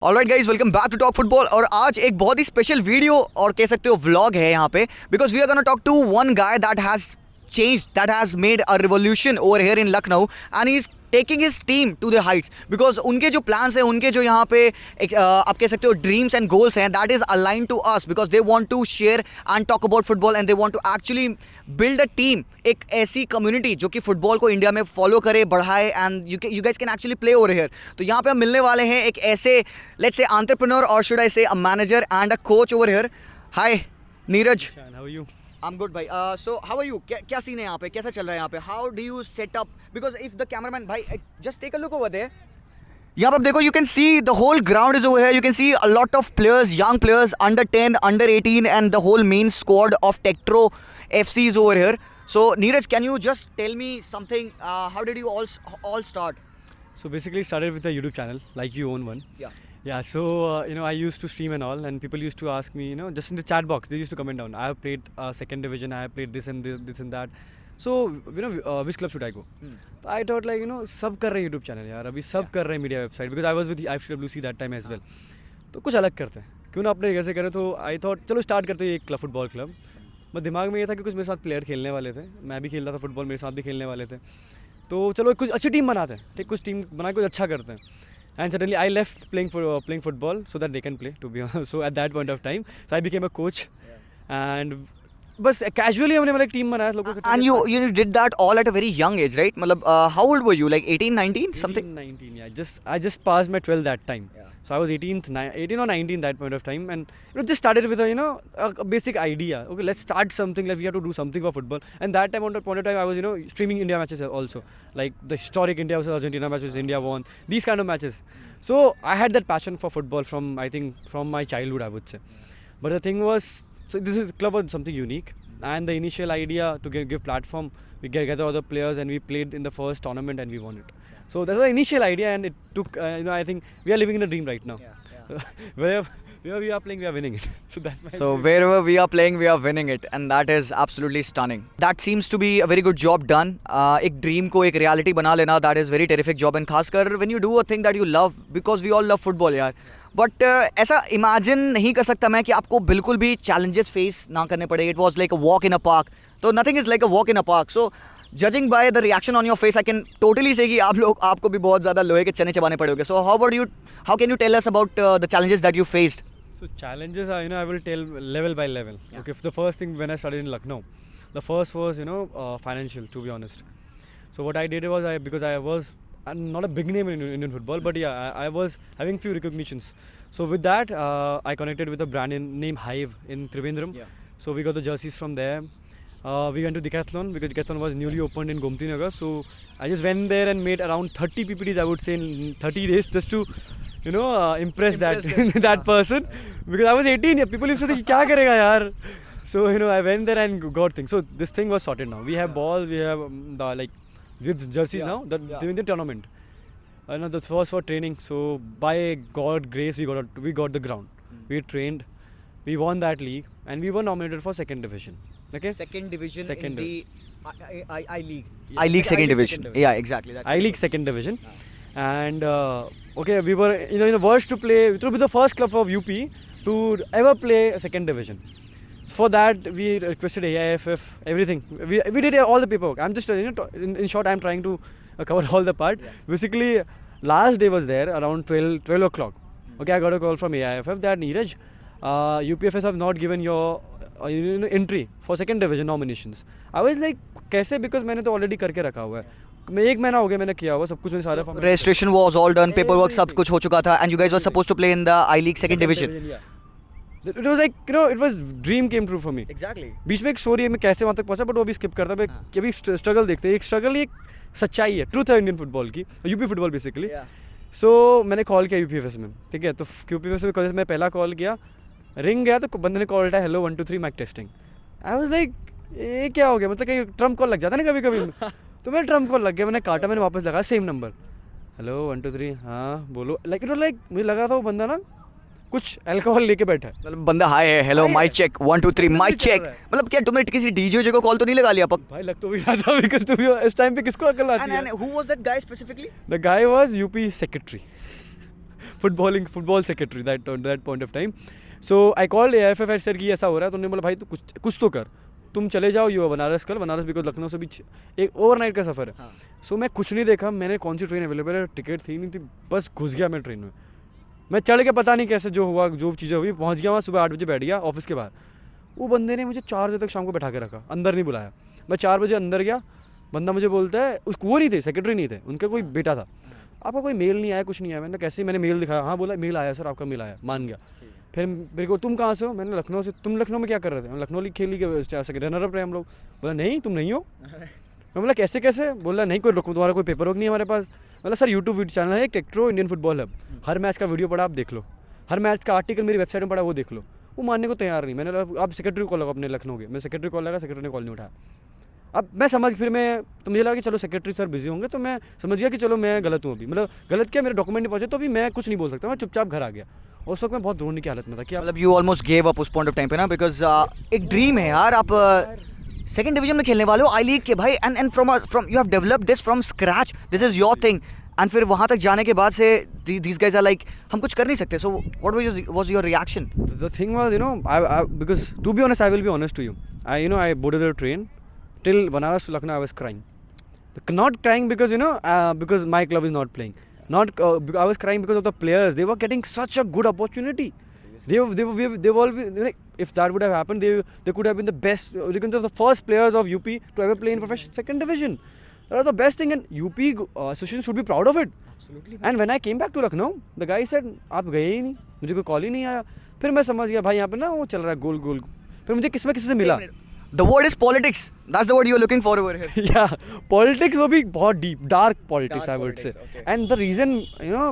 Alright guys, welcome back to talk football. और आज एक बहुत ही स्पेशल वीडियो और कह सकते हो व्लॉग है यहाँ पे, because we are gonna talk to one guy that has changed, that has made a revolution over here in Lucknow, and he's taking his team to the heights because उनके जो plans हैं, उनके जो यहाँ पे आप कह सकते हो dreams and goals हैं, that is aligned to us because they want to share and talk about football and they want to actually build a team, एक ऐसी community जो कि फुटबॉल को इंडिया में फॉलो करे, बढ़ाए, and you guys can actually play over here. तो यहाँ पे हम मिलने वाले हैं एक ऐसे let's say entrepreneur or should I say a manager and a coach over here. Hi Neeraj. How are you? I'm good भाई. So how are you? क्या सीन है यहाँ पे, कैसा चल रहा है यहाँ पे? How do you set up? Because if the cameraman भाई just take a look over there. यहाँ पे आप देखो, you can see the whole ground is over here. You can see a lot of players, young players, under 10, under 18, and the whole main squad of Tektro FC is over here. So Neeraj, can you just tell me something? How did you all start? So basically started with a YouTube channel, like you own one. Yeah. Yeah, so I used to stream and all, and people used to ask me, just in the chat box, they used to comment down. I have played second division, I have played this and this and that. So which club should I go? So I thought like सब कर रहे हैं YouTube channel यार, अभी सब कर रहे हैं media website because I was with IFWC that time as well. तो कुछ अलग करते हैं, क्यों ना अपने कैसे करें. तो I thought चलो स्टार्ट करते हैं एक फुटबॉल क्लब. बस दिमाग में ये था कि कुछ मेरे साथ प्लेयर खेलने वाले थे, मैं भी खेलता था फुटबॉल, मेरे साथ भी खेलने वाले थे. तो चलो कुछ अच्छी टीम बनाते हैं, ठीक, कुछ टीम बना कुछ अच्छा करते हैं. And suddenly I left playing football so that they can play, to be honest. So at that point of time, so I became a coach, and बस casually हमने मतलब एक टीम बनाया लोगों को. And you did that all at a very young age, right? मतलब how old were you? Like 18, 19, something? 19, yeah. I just passed my 12 that time. Yeah. So I was 18 or 19 that point of time, and just started with a basic idea. Okay, let's start something. Like we have to do something for football. And that time, on that point of time, I was streaming India matches also, like the historic India versus Argentina matches, India won, these kind of matches. So I had that passion for football from my childhood, I would say. But the thing was, so this is club was something unique, and the initial idea to give platform, we gather other players and we played in the first tournament and we won it. So that was the initial idea, and it took I think we are living in a dream right now. Wherever we are playing, we are winning it. So wherever we are playing, we are winning it, and that is absolutely stunning. That seems to be a very good job done. एक dream को एक reality बना लेना, that is very terrific job, and खासकर when you do a thing that you love, because we all love football यार. But ऐसा imagine नहीं कर सकता मैं कि आपको बिल्कुल भी चैलेंजेस फेस ना करने पड़े. It was like a walk in a park. तो nothing is like a walk in a park. So judging by the reaction on your face, I can totally say कि आपको भी बहुत ज़्यादा लोहे के चने चबाने पड़े होंगे. So how can you tell us about the challenges that you faced? So challenges are, I will tell level by level. Yeah. Okay, the first thing when I started in Lucknow, the first was, financial, to be honest. So what I did was, because I was not a big name in Indian football, but yeah, I was having few recognitions. So with that, I connected with a brand named Hive in Trivandrum. Yeah. So we got the jerseys from there. We went to Decathlon because Decathlon was newly opened in Gomti Nagar. So I just went there and made around 30 PPTs, I would say, in 30 days just to impress that person, because I was 18. People used to say क्या करेगा यार. So I went there and got things. So this thing was sorted now. We have balls, we have we have jerseys now. They win the tournament. The first for training. So by God grace, we got the ground. We trained, we won that league, and we were nominated for second division. Okay. Second division in the I League. Yeah. I League second division. Yeah, exactly. I League second division. And okay, we were in a verge to play. We will be the first club of UP to ever play a second division. For that, we requested AIFF, everything. We did all the paperwork. I'm just in short, I'm trying to cover all the part. Yeah. Basically, last day was there around 12 o'clock. Okay, I got a call from AIFF that Neeraj, UPFS have not given your entry for second division nominations. I was like, कैसे? Because मैंने तो already करके रखा हुआ है. मैं 1 महीना हो गया मैंने किया हुआ सब कुछ, मैंने सारा registration was all done, paperwork सब कुछ हो चुका था, and you guys were supposed to play in the I League second division. Yeah. It was like it was dream came true for me. Exactly. बीच में एक स्टोरी है, मैं कैसे वहाँ तक पहुँचा, बट वो अभी स्किप करता है. कि अभी स्ट्रगल देखते हैं, एक स्ट्रगल एक सच्चाई है, ट्रूथ है इंडियन फुटबॉल की, यूपी फुटबॉल बेसिकली. सो मैंने कॉल किया यूपीएफएस में, ठीक है. तो यूपीएफएस में कॉलेज में पहला कॉल किया, रिंग गया, तो बंदे ने कॉल उठाया, hello 1 2 3 mic testing. I was like ये क्या हो गया, मतलब कहीं ट्रम्प कॉल लग जाता है ना कभी कभी. तो मेरा ट्रम्प कॉल लग गया, मैंने काटा, मैंने वापस लगा सेम नंबर, हेलो 1 2 3, हाँ बोलो. लाइक इट वाज लाइक मुझे लगा था वो बंदा ना कुछ अल्कोहल लेके बैठा है. मतलब बंदा हाय है, hello mic check 1 2 3 mic check. मतलब क्या तुमने किसी डीजे को कॉल तो नहीं लगा लिया? पक भाई लग तो भी रहा था, बिकॉज़ तुम इस टाइम पे किसको अकल आती है. And who was that guy specifically? The guy was UP secretary. football secretary that point of time. So I called AIFF and said कि ऐसा हो रहा है, तो उन्होंने बोला भाई तू कुछ तो कर, तुम चले जाओ यू बनारस कल, बनारस बिकॉज लखनऊ से भी एक ओवरनाइट का सफ़र है. सो मैं कुछ नहीं देखा, मैंने कौन सी ट्रेन अवेलेबल है, टिकट थी नहीं थी, बस घुस गया मैं ट्रेन में. मैं चढ़ के पता नहीं कैसे जो हुआ, जो चीज़ें हुई, पहुंच गया वहाँ. सुबह 8 बजे बैठ गया ऑफिस के बाहर. वो बंदे ने मुझे 4 बजे तक शाम को बैठा के रखा, अंदर नहीं बुलाया. मैं 4 बजे अंदर गया, बंदा मुझे बोलता है, उसको वो नहीं थे, सेक्रेटरी नहीं थे, उनका कोई बेटा था. आपका कोई मेल नहीं आया, कुछ नहीं आया. मैंने कैसे, मैंने मेल दिखाया, हाँ बोला मेल आया सर, आपका मेल आया, मान गया. फिर मेरे को तुम कहाँ से हो, मैंने लखनऊ से. तुम लखनऊ में क्या कर रहे थे? लखनऊ लीग खेली के रनर अप रहे हम लोग. बोला नहीं तुम नहीं हो. मैं बोला कैसे कैसे? बोला नहीं कोई तुम्हारा कोई पेपर वर्क नहीं है हमारे पास. बोला सर यूट्यूब वीडियो चैनल है टेक्ट्रो इंडियन फुटबॉल हब, हर मैच का वीडियो पड़ा आप देख लो, हर मैच का आर्टिकल मेरी वेबसाइट में पड़ा वो देख लो. वो मानने को तैयार नहीं. मैंने बोला आप सेक्रेटरी को कॉल लगाओ अपने लखनऊ के. मैं सेक्रेटरी कॉल लगा, सेक्रेटरी ने कॉल नहीं उठाया. अब मैं समझ, फिर मैं तो मुझे लगा कि चलो सेक्रेटरी सर बिजी होंगे, तो मैं समझ गया कि चलो मैं गलत हूँ अभी. मतलब गलत क्या, मेरे डॉक्यूमेंट नहीं पहुंचे, तो अभी मैं कुछ नहीं बोल सकता. मैं चुपचाप घर आ गया. और उस वक्त मैं बहुत रोने की हालत में था कि मतलब यू ऑलमोस्ट गेव अप उस पॉइंट ऑफ टाइम पे ना, बिकॉज एक ड्रीम है यार, आप सेकंड डिवीजन में खेलने वाले हो आई लीग के भाई, and from you have developed this from scratch, this is your thing. And फिर वहाँ तक जाने के बाद से these guys are like हम कुछ कर नहीं सकते. So what was your reaction? The thing was, you know, I because to be honest, I will be honest to you. I boarded the train till Banaras to Lucknow. I was crying. Not crying because because my club is not playing. Not I was crying because of the players. They were getting such a good opportunity. They all be, if that would have happened, they could have been the best. You can say the first players of UP to ever play in professional second division. That was the best thing, and UP association should be proud of it. Absolutely. And when I came back to Lucknow, the guy said आप गए ही नहीं, मुझे कोई call ही नहीं आया. फिर मैं समझ गया भाई यहाँ पे ना वो चल रहा है गोल. फिर मुझे किसी से मिला. The word is politics. That's the word you're looking for over here. Yeah, politics वो भी बहुत deep, dark politics I would say. Okay. And the reason,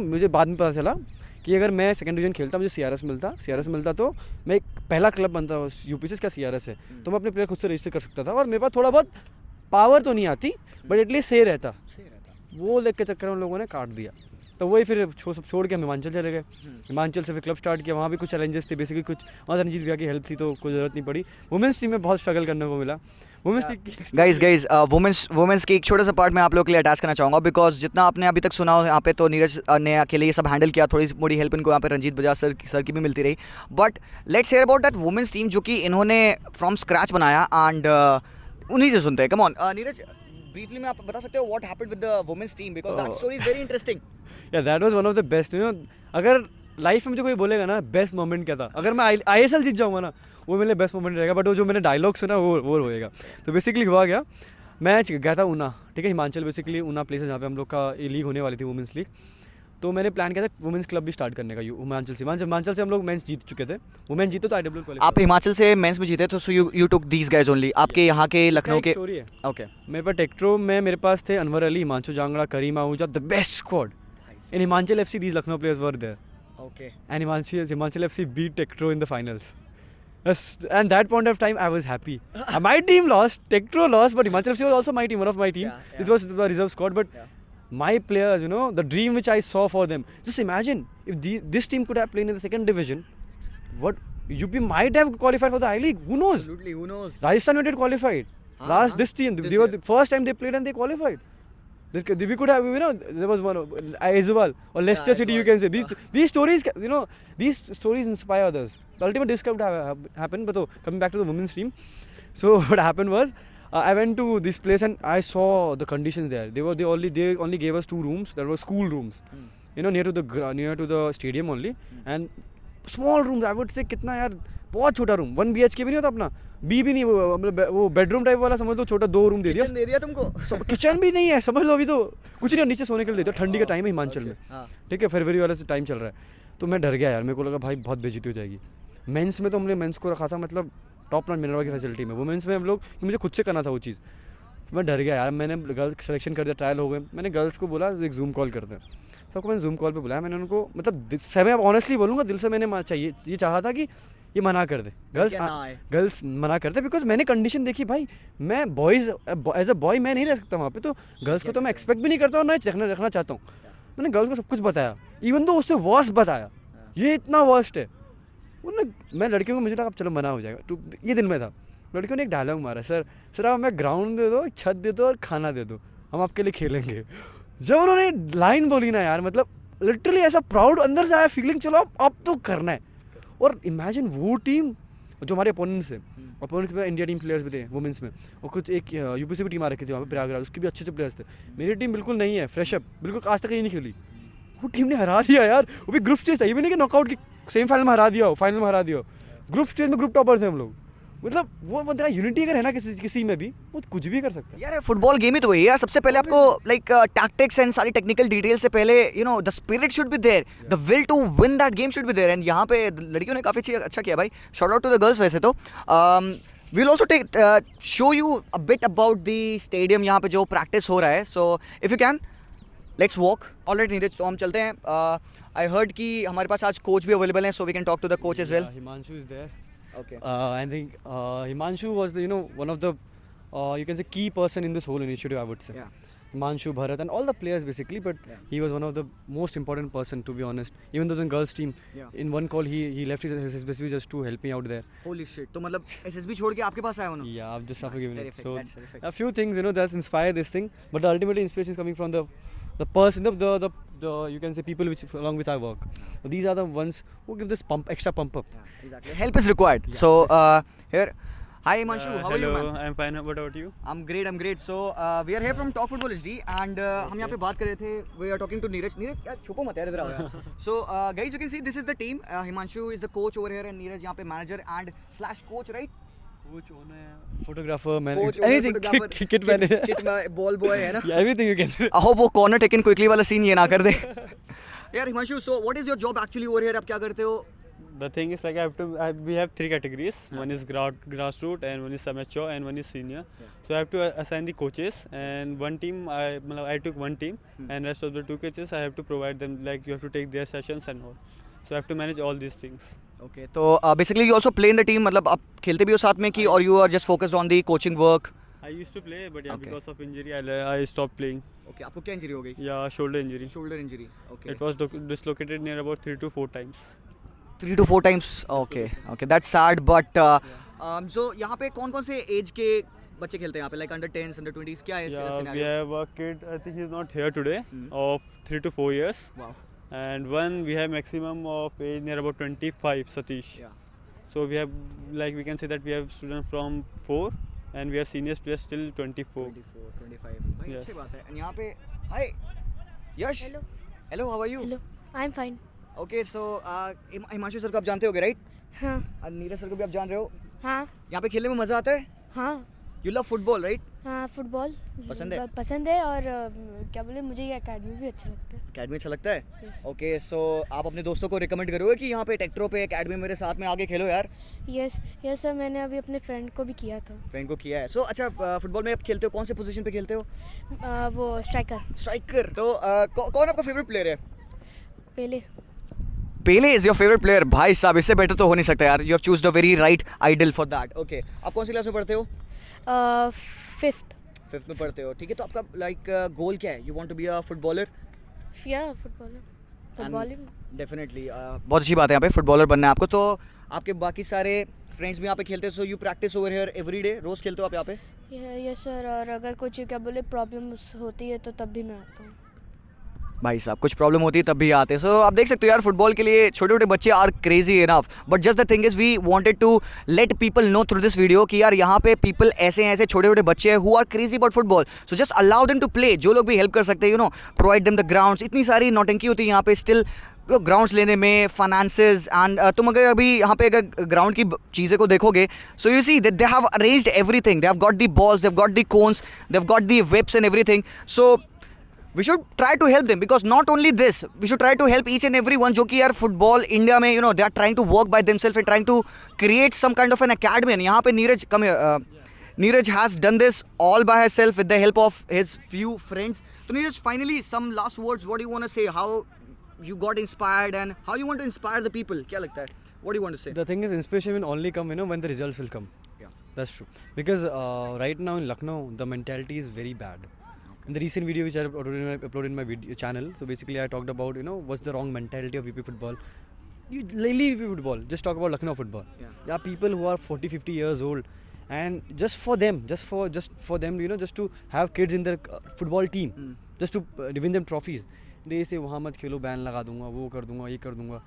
मुझे बाद में पता चला कि अगर मैं सेकंड डिवीजन खेलता, मुझे CRS मिलता तो मैं एक पहला क्लब बनता. यूपी से इसका CRS है, तो मैं अपने प्लेयर खुद से रजिस्टर कर सकता था, और मेरे पास थोड़ा बहुत पावर तो नहीं आती, बट एटलीस्ट सही रहता. वो लेग के चक्कर में उन लोगों ने काट दिया. तो वही फिर सब छोड़ के हम हिमाचल चले गए. हिमाचल से फिर क्लब स्टार्ट किया. वहाँ भी कुछ चैलेंजेस थे, बेसिकली कुछ वहाँ रणजीत भैया की हेल्प थी, तो कोई ज़रूरत नहीं पड़ी. वुमेंस टीम में बहुत स्ट्रगल करने को मिला. वुमेंस गाइस वुमेंस की एक छोटा सा पार्ट मैं आप लोगों के लिए अटैच करना चाहूँगा, बिकॉज जितना आपने अभी तक सुना हो यहाँ पे, तो नीरज ने अकेले ये सब हैंडल किया. थोड़ी मोड़ी हेल्प इनको यहाँ पे रंजीत बजाज सर की भी मिलती रही. But let's hear about that women's team जो कि इन्होंने फ्रॉम स्क्रैच बनाया. एंड उन्हीं से सुनते हैं. कम ऑन नीरज, briefly में आप बता सकते हो what happened with the women's team, because that story is very interesting. Yeah, that was one of the best. अगर लाइफ में मुझे कोई बोलेगा ना बेस्ट मोमेंट क्या था, अगर मैं ISL जीत जाऊँगा ना, वो मेरे लिए बेस्ट मोमेंट रहेगा. बट वो जो मैंने डायलॉग सुना वो होएगा. तो बेसिकली हुआ गया, मैं गया था ऊना, ठीक है, हिमाचल. बेसिकली ऊना प्लेस है जहाँ पे हम लोग का ये लीग होने वाली थी, वुमेंस लीग. तो मैंने प्लान किया था वुमेंस क्लब भी स्टार्ट करने का. हिमाचल से हम लोग मेंस जीत चुके थे. वुमेन जीते तो IWL क्वालिफाई. आप हिमाचल से मेंस में जीते, तो so you took these guys only. आपके यहाँ के लखनऊ के स्टोरी है. ओके. मेरे पास टेक्ट्रो में मेरे पास थे Anwar Ali, Himanshu Jangra, Karim Ahuja, the best squad in Himachal FC. These Lucknow players were there. Okay. And Himachal FC beat Tektro in the finals. And that point of time I was happy. My team lost, Tektro lost, but Himachal FC was also my team, one of my team. Yeah. It was the reserve squad, but my players, the dream which I saw for them. Just imagine if this team could have played in the second division, what UP might have qualified for the I-League. Who knows? Absolutely, who knows? Rajasthan United qualified. This team, they were the first time they played and they qualified. We could have, there was one Aizwal or Leicester City. You can say these stories, these stories inspire others. The ultimate discovery happened. But coming back to the women's team, so what happened was I went to this place and I saw the conditions there. They only gave us 2 rooms. That were school rooms, near to the stadium only, and small rooms. I would say कितना यार, बहुत छोटा room. 1 BHK भी नहीं होता अपना, B भी नहीं, वो बेडरूम टाइप वाला समझ लो, छोटा 2 रूम दे दिया तुमको. किचन भी नहीं है, समझ लो. अभी तो कुछ नहीं, नीचे सोने के लिए दे दिया. ठंडी का टाइम है हिमाचल में, ठीक है, फरवरी वाला से टाइम चल रहा है. तो मैं डर गया यार, मेरे को लगा भाई बहुत बेइज्जती हो जाएगी. मेंस में तो हमने मेंस को रखा था मतलब टॉप नॉच मिनरवा की फैसिलिटी में. वुमेंस में हम लोग, मुझे खुद से करना था वो चीज़. मैं डर गया यार. मैंने गर्ल्स सिलेक्शन कर दिया, ट्रायल हो गए. मैंने गर्ल्स को बोला एक जूम कॉल करते हैं. सबको मैंने जूम कॉल पे बुलाया. मैंने उनको मतलब मैं ऑनेस्टली बोलूँगा, दिल से मैंने चाहिए ये चाहा था कि ये मना कर दे, गर्ल्स मना करते, बिकॉज मैंने कंडीशन देखी भाई. मैं बॉयज़ एज अ बॉय मैं नहीं रह सकता वहाँ पे, तो गर्ल्स को तो मैं एक्सपेक्ट भी नहीं करता और ना रखना चाहता हूँ. मैंने गर्ल्स को सब कुछ बताया, इवन तो उससे वर्स्ट बताया, ये इतना वर्स्ट है. मैं लड़कियों को, मुझे लगा चलो मना हो जाएगा. तो ये दिन में था. लड़कियों ने एक डायलॉग मारा, सर आप हमें ग्राउंड दे दो, छत दे दो और खाना दे दो, हम आपके लिए खेलेंगे. जब उन्होंने लाइन बोली ना यार, मतलब लिटरली ऐसा प्राउड अंदर से आया फीलिंग, चलो अब तो करना है। और इमेजिन वो टीम जो हमारे अपोनेंट्स थे, अपोनेंट्स में इंडिया टीम प्लेयर्स भी थे वुमेंस में, और कुछ एक यूपी से भी टीम आ रखी थी वहाँ पे प्रयागराज, उसके भी अच्छे अच्छे प्लेयर्स थे। मेरी टीम बिल्कुल नहीं है, फ्रेश अप, बिल्कुल आज तक ये नहीं खेली, वो टीम ने हरा दिया यार। वो भी ग्रुप स्टेज था, ये भी नहीं कि नॉकआउट की सेमीफाइनल में हरा दिया हो, फाइनल में हरा दिया हो, ग्रुप स्टेज में ग्रुप टॉपर थे हम लोग। मतलब वो बंदा यूनिटी अगर है ना किसी में भी, वो कुछ भी कर सकता है यार फुटबॉल गेम ही तो वही है। सबसे पहले आपको लाइक टैक्टिक्स एंड सारी टेक्निकल डिटेल से पहले you know the spirit should be there, the will to win that game should be there. And यहाँ पे लड़कियों ने काफ़ी अच्छा किया भाई, shout out to the girls. वैसे तो we'll also show you a bit about the stadium यहाँ पे जो प्रैक्टिस हो रहा है। so if you can let's walk। alright Neeraj, तो हम चलते हैं। I heard कि हमारे पास आज कोच भी अवेलेबल हैं, so we can talk to the coach as well। Himanshu is there। Okay। I think Himanshu was the, one of the you can say key person in this whole initiative, I would say। Yeah। Himanshu, Bharat and all the players basically, but Yeah। he was one of the most important person, to be honest, even though the girls team, Yeah। in one call he left his SSB just to help me out there। holy shit, तो मतलब SSB छोड़ के आपके पास आया उन्होंने? Yeah, I've just after That's giving it, terrific, so that's terrific। a few things that inspire this thing, but the ultimately inspiration is coming from the person, the you can say people which along with our work, so these are the ones who give this extra pump up। Yeah, exactly। help is required। Yeah, so here, hi Himanshu, how are you Hello, man? I'm fine. What about you? I'm great। so we are here from Talk Football HD and हम यहाँ पे बात कर रहे थे, we are talking to Neeraj यार छुपो मत यार, इधर आओ यार। so guys you can see this is the team। Himanshu is the coach over here and Neeraj यहाँ पे manager and / coach, right? Coach, owner, photographer, man, Coach, owner, anything, photographer, kit manager, ball boy है ना? yeah, everything you can say। I hope वो corner taken quickly वाला scene ये ना कर दे। यार Himanshu, so what is your job actually over here? आप क्या करते हो? The thing is like we have 3 categories. One is grassroots, and one is amateur, and one is senior. So I have to assign the coaches, and one team I took one team, and rest of the 2 coaches I have to provide them, like you have to take their sessions and all. So I have to manage all these things. Okay, तो basically you also play in the team, मतलब आप खेलते भी हो साथ में कि or you are just focused on the coaching work? I used to play, but yeah, Okay। because of injury I stopped playing. Okay, आपको क्या इंजरी हो गई? Yeah, shoulder injury. Shoulder injury। Okay। It was dislocated near about 3 to 4 times. 3 to 4 times। Okay, that's sad, but so यहाँ पे कौन से as के बच्चे खेलते हैं यहाँ पे, like under 10s, under 20s, क्या है Yeah, we scenario? have a kid, I think he's not here today, of 3 to 4 years. Wow। And one we have maximum of age near about 25, Satish. Yeah। So we have, like we can say that we have students from 4 and we have seniors players till 24. 24, 25। भाई Yes। अच्छी बात है। And यहाँ पे hi Yash. Hello। Hello, how are you? Hello। I'm fine। Okay, so Himanshu sir को आप जानते होगे, right? हाँ नीरज सर को भी आप जान रहे हो। हाँ यहाँ पे खेलने में मजा आता है? हाँ You love football, right? हाँ फुटबॉल पसंद है? पसंद है, और क्या बोले, मुझे ये एकेडमी भी अच्छा लगता है। अकेडमी अच्छा लगता है? Yes। ओके, सो आप अपने दोस्तों को रिकमेंड करोगे कि यहाँ पे टेक्ट्रो पे एकेडमी मेरे साथ में आगे खेलो यार? यस यस सर, मैंने अभी अपने फ्रेंड को भी किया था। फ्रेंड को किया है। सो अच्छा, फुटबॉल में आप खेलते हो, कौन से पोजीशन पे खेलते हो? वो स्ट्राइकर। स्ट्राइकर। तो कौन आपका फेवरेट प्लेयर है? पहले Pele is your favourite player? भाई साहब, इससे बेटर तो हो नहीं सकता यार। You have choose the very right idol for that. Okay, आप कौन सी क्लास में पढ़ते हो? 5th। 5th में पढ़ते हो, ठीक है। तो आपका लाइक गोल क्या है? You want to be a footballer? या फुटबॉलर, फुटबॉल। डेफिनेटली बहुत अच्छी बात है यहाँ पे फुटबॉलर बनना है आपको। तो आपके बाकी सारे फ्रेंड्स भी यहाँ पे खेलते हैं, so you practice over here every day? रोज खेलते हो आप यहाँ पे? यस सर, और अगर कुछ क्या बोले प्रॉब्लम होती है तो तब भी मैं आता हूँ। भाई साहब, कुछ प्रॉब्लम होती है तब भी आते हैं। सो आप देख सकते हो यार, फुटबॉल के लिए छोटे छोटे बच्चे are crazy enough, but just the thing is we wanted to let people know through this video कि यार यहाँ पे पीपल ऐसे छोटे छोटे बच्चे हैं who are crazy about football. So just allow them to play. जो लोग भी हेल्प कर सकते हैं, प्रोवाइड देम द ग्राउंड्स। इतनी सारी नौटंकी होती है यहाँ पे स्टिल ग्राउंड्स लेने में, फाइनेंसेस एंड तुम अगर अभी यहाँ पे अगर ग्राउंड की चीज़ें को देखोगे, so you see that they have arranged everything. They have got the balls, they have got the cones, they have got the webs and everything. So we should try to help them, because not only this, we should try to help each and everyone जो कि यार football India में they are trying to work by themselves and trying to create some kind of an academy। and यहाँ पे Neeraj Neeraj has done this all by herself with the help of his few friends। तो Neeraj, finally some last words, what do you want to say, how you got inspired and how you want to inspire the people? क्या लगता है? What do you want to say? The thing is, inspiration will only come when the results will come। Yeah। That's true, because right now in Lucknow the mentality is very bad। In the recent video which I uploaded in my video channel, so basically I talked about what's the wrong mentality of VP football. You leave VP football, just talk about Lucknow football। Yeah। There are people who are 40-50 years old, and just for them just to have kids in their football team, just to win them trophies, दे से वहाँ मत खेलो, ban लगा दूंगा, वो कर दूंगा, ये कर दूंगा,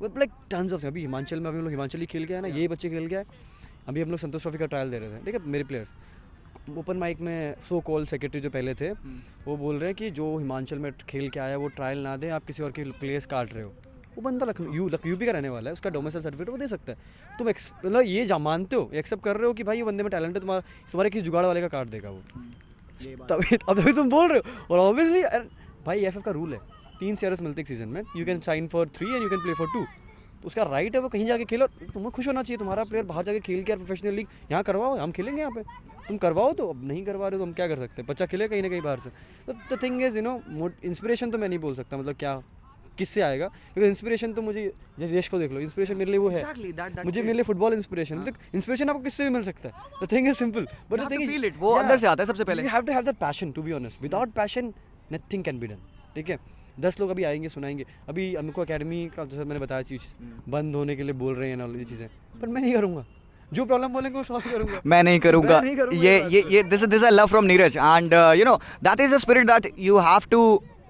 मतलब लाइक टन्स ऑफ। अभी हिमाचल में अभी हम लोग हिमाचल ही खेल के आए ना, ये बच्चे खेल के आए। अभी हम लोग संतोष ट्रॉफी का ट्रायल दे रहे थे, ठीक है, मेरे प्लेयर्स ओपन माइक में सो कॉल सेक्रेटरी जो पहले थे वो बोल रहे हैं कि जो हिमाचल में खेल के आया वो ट्रायल ना दे, आप किसी और के प्लेयर्स काट रहे हो। वो बंदा यूपी का रहने वाला है, उसका डोमिसाइल सर्टिफिकेट वो दे सकता है। तुम मतलब ये मानते हो, एक्सेप्ट कर रहे हो कि भाई ये बंदे में टैलेंट है, तुम्हारे किसी जुगाड़ वाले का काट देगा वो, तभी तुम बोल रहे हो। और ऑब्वियसली भाई एफएफ का रूल है 3 CRS मिलते एक सीजन में, you can sign for 3 and you can play for 2। तो उसका राइट है वो कहीं जाके खेलो, तुम्हें खुश होना चाहिए, तुम्हारा प्लेयर बाहर जाके खेल के प्रोफेशनल लीग यहाँ करवाओ, हम खेलेंगे यहाँ पे। तुम करवाओ, तो अब नहीं करवा रहे हो तो हम क्या कर सकते हैं, बच्चा खेले कहीं ना कहीं बाहर से। तो द थिंग इज इंस्पिरेशन तो मैं नहीं बोल सकता, मतलब क्या किससे आएगा, क्योंकि इंस्पिरेशन तो मुझे जैसे यश को देख लो, इंस्पिरेशन मेरे लिए वो है, मुझे मेरे लिए फुटबॉल इंस्पिरेशन, मतलब इंस्पिरेशन आपको किससे भी मिल सकता है। The thing is simple, but the thing feel it, वो अंदर से आता है सबसे पहले। You have to have that passion, to be honest. Without passion nothing can be done, ठीक है। 10 लोग अभी आएंगे सुनाएंगे, अभी हमको एकेडमी का जैसे मैंने बताया चीज़ बंद होने के लिए बोल रहे हैं ना ये चीज़ें, पर मैं नहीं करूँगा, जो प्रॉब्लम बोलेंगे वो सॉल्व करूँगा। मैं नहीं करूँगा ये this is a love from Neeraj and you know that is a spirit that you have to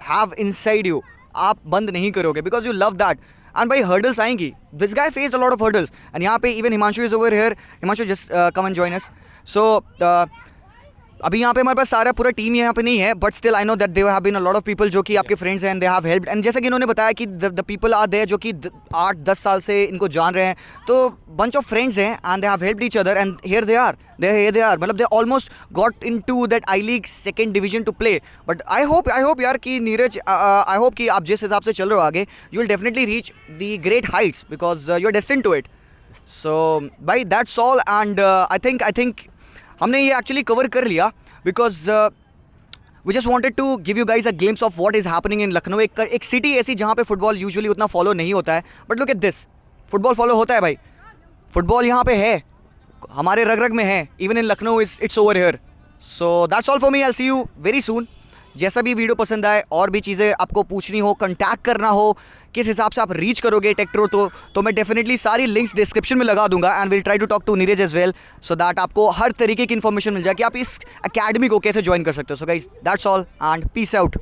have inside you. आप बंद नहीं करोगे because you love that. And भाई हर्डल्स आएंगी, this guy faced a lot of hurdles and यहाँ पे even Himanshu is over here. Himanshu just come and join us. So अभी यहाँ पे हमारे पास सारा पूरा टीम यहाँ पे नहीं है, but still I know that there have been a lot of people जो कि आपके फ्रेंड्स हैं and they have helped. And जैसे कि इन्होंने बताया कि द पीपल आर देयर जो कि 8-10 साल से इनको जान रहे हैं, तो बंच ऑफ फ्रेंड्स हैं and they have helped each other and here they are मतलब they almost got into that I league 2nd division to play. But I hope यार कि नीरज, आई होप कि आप जिस हिसाब से चल रहे हो आगे, you will definitely reach the great heights because you are destined to it. So भाई that's all and I think हमने ये एक्चुअली कवर कर लिया because we just wanted to give you guys a glimpse of what is happening in Lucknow, एक city ऐसी जहाँ पे football usually उतना फॉलो नहीं होता है, but look at this, football follow होता है भाई। फुटबॉल यहाँ पे है, हमारे रग रग में है, even in Lucknow it's over here. So that's all for me, I will see you very soon. जैसा भी वीडियो पसंद आए और भी चीज़ें आपको पूछनी हो, कंटैक्ट करना हो, किस हिसाब से आप रीच करोगे टेक्ट्रो, तो मैं डेफिनेटली सारी लिंक्स डिस्क्रिप्शन में लगा दूंगा and will try to talk to Neeraj as well, so that आपको हर तरीके की इन्फॉर्मेशन मिल जाए कि आप इस अकेडमी को कैसे ज्वाइन कर सकते हो। So guys that's all and peace out.